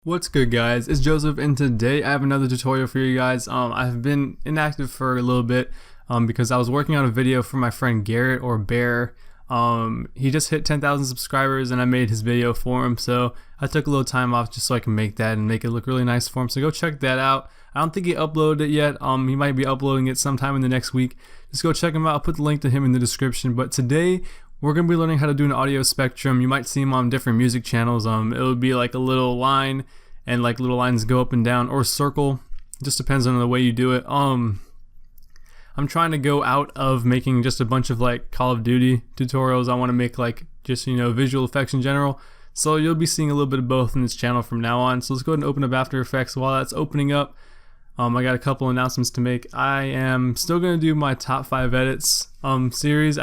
What's good, guys? It's Joseph, and today I have another tutorial for you guys. I've been inactive for a little bit because I was working on a video for my friend Garrett, or Behr. He just hit 10,000 subscribers and I made his video for him, so I took a little time off just so I can make that and make it look really nice for him. So go check that out. I don't think he uploaded it yet. He might be uploading it sometime in the next week. Just go check him out. I'll put the link to him in the description. But today we're going to be learning how to do an audio spectrum. You might see him on different music channels. It would be like a little line, and like little lines go up and down or circle. It just depends on the way you do it. I'm trying to go out of making just a bunch of like Call of Duty tutorials. I want to make like just, visual effects in general. So you'll be seeing a little bit of both in this channel from now on. So let's go ahead and open up After Effects. While that's opening up, I got a couple announcements to make. I am still going to do my top 5 edits series.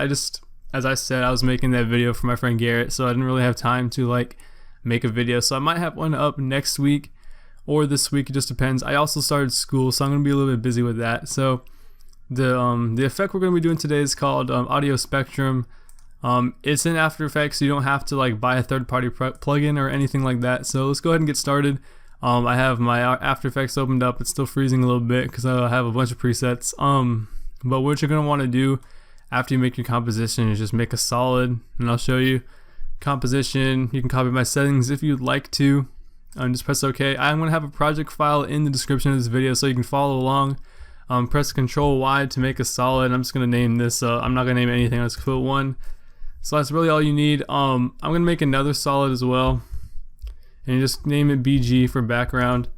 As I said, I was making that video for my friend Garrett, so I didn't really have time to like make a video. So I might have one up next week or this week. It just depends. I also started school, so I'm going to be a little bit busy with that. So the effect we're going to be doing today is called Audio Spectrum. It's in After Effects, so you don't have to like buy a third-party plugin or anything like that. So let's go ahead and get started. I have my After Effects opened up. It's still freezing a little bit because I have a bunch of presets. But what you're going to want to do after you make your composition is just make a solid, and I'll show you composition. You can copy my settings if you'd like to, and just press OK. I'm going to have a project file in the description of this video so you can follow along. Press Control Y to make a solid. I'm just going to name this, I'm not going to name anything, let's put 1. So that's really all you need. I'm going to make another solid as well, and you just name it BG for background,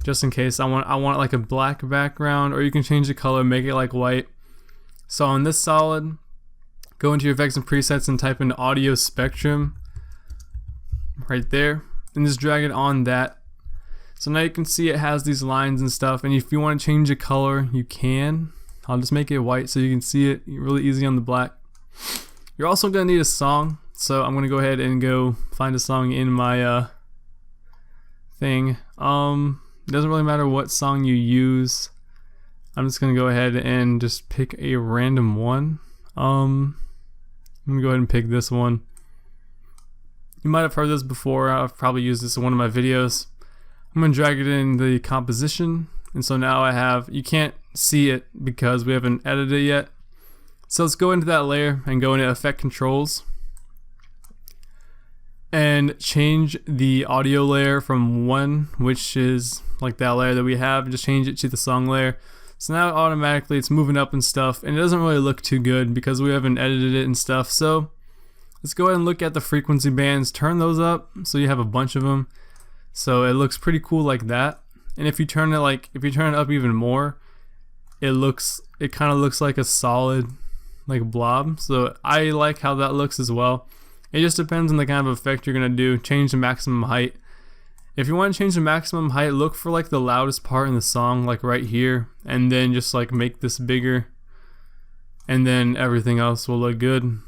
just in case I want like a black background, or you can change the color, make it like white. So on this solid, go into your effects and presets and type in Audio Spectrum right there, and just drag it on that. So now you can see it has these lines and stuff, and if you want to change the color, you can. I'll just make it white so you can see it really easy on the black. You're also going to need a song, so I'm going to go ahead and go find a song in my thing. It doesn't really matter what song you use. I'm just going to go ahead and just pick a random one. I'm going to go ahead and pick this one. You might have heard this before. I've probably used this in one of my videos. I'm going to drag it in the composition, and so now I have, you can't see it because we haven't edited it yet. So let's go into that layer and go into Effect Controls and change the audio layer from 1, which is like that layer that we have, and just change it to the song layer. So now automatically it's moving up and stuff, and it doesn't really look too good because we haven't edited it and stuff. So let's go ahead and look at the frequency bands, turn those up so you have a bunch of them. So it looks pretty cool like that. And if you turn it up even more, it kind of looks like a solid like blob. So I like how that looks as well. It just depends on the kind of effect you're gonna do. Change the maximum height. If you want to change the maximum height, look for like the loudest part in the song, like right here, and then just like make this bigger, and then everything else will look good.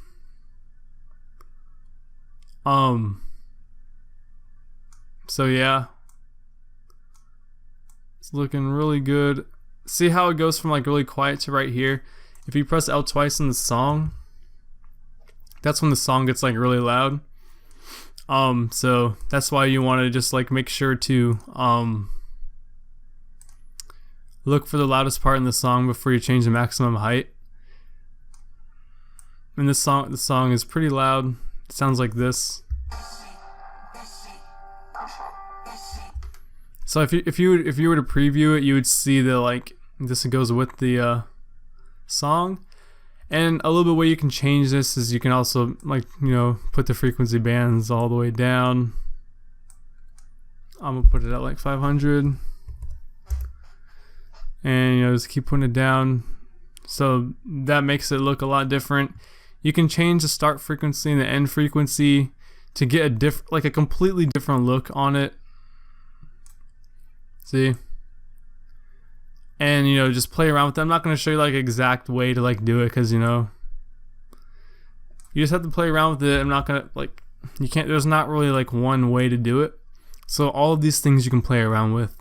So yeah, it's looking really good. See how it goes from like really quiet to right here? If you press L twice in the song, that's when the song gets like really loud. So that's why you want to just like make sure to look for the loudest part in the song before you change the maximum height. And the song is pretty loud. It sounds like this. So if you were to preview it, you would see that like this goes with the song. And a little bit way you can change this is you can also like put the frequency bands all the way down. I'm gonna put it at like 500, and just keep putting it down. So that makes it look a lot different. You can change the start frequency and the end frequency to get a completely different look on it. See? And just play around with it. I'm not going to show you like exact way to like do it, because you just have to play around with it. I'm not going to like, there's not really like one way to do it. So all of these things you can play around with,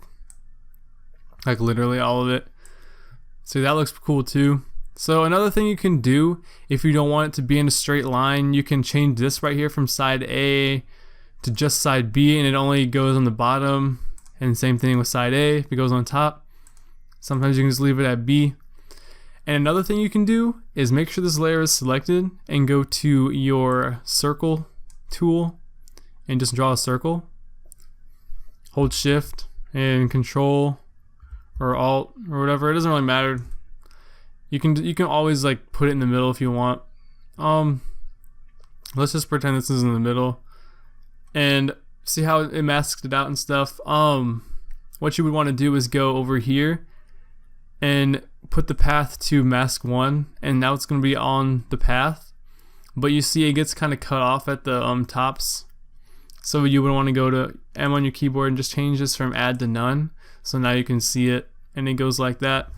like literally all of it. See, that looks cool too. So another thing you can do, if you don't want it to be in a straight line, you can change this right here from side A to just side B and it only goes on the bottom, and same thing with side A if it goes on top. Sometimes you can just leave it at B. And another thing you can do is make sure this layer is selected and go to your circle tool and just draw a circle. Hold shift and control or alt or whatever, it doesn't really matter. You can always like put it in the middle if you want. Let's just pretend this is in the middle and see how it masks it out and stuff. What you would want to do is go over here and put the path to mask 1, and now it's going to be on the path, but you see it gets kind of cut off at the tops. So you would want to go to M on your keyboard and just change this from add to none, so now you can see it and it goes like that.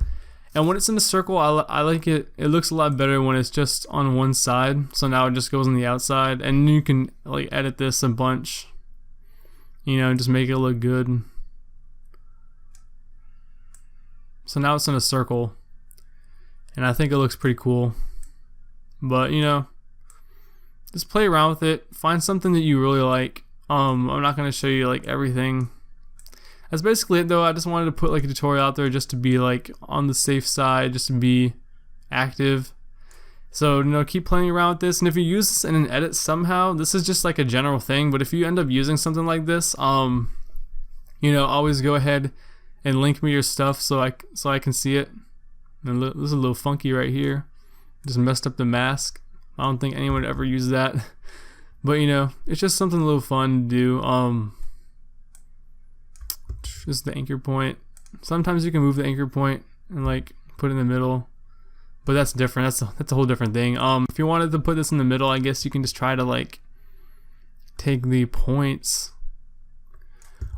And when it's in a circle, I like it. It looks a lot better when it's just on one side, so now it just goes on the outside, and you can like edit this a bunch, you know, just make it look good. So now it's in a circle, and I think it looks pretty cool. But you know, just play around with it, find something that you really like. I'm not going to show you like everything. That's basically it though. I just wanted to put like a tutorial out there just to be like on the safe side, just to be active. So you know, keep playing around with this, and if you use this in an edit somehow, this is just like a general thing, but if you end up using something like this, you know, always go ahead and link me your stuff so I can see it. And this is a little funky right here, just messed up the mask. I don't think anyone would ever use that. But you know, it's just something a little fun to do. Just the anchor point. Sometimes you can move the anchor point and like put it in the middle, but that's different. That's a whole different thing. If you wanted to put this in the middle, I guess you can just try to like take the points.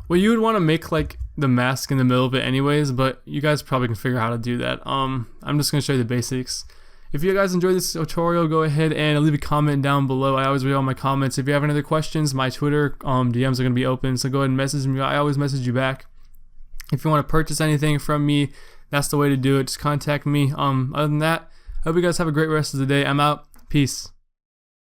Well, you would want to make like the mask in the middle of it anyways, but you guys probably can figure out how to do that. I'm just gonna show you the basics. If you guys enjoyed this tutorial, go ahead and leave a comment down below. I always read all my comments. If you have any other questions, my Twitter DMs are gonna be open, so go ahead and message me. I always message you back. If you want to purchase anything from me, that's the way to do it. Just contact me. Other than that, I hope you guys have a great rest of the day. I'm out. Peace.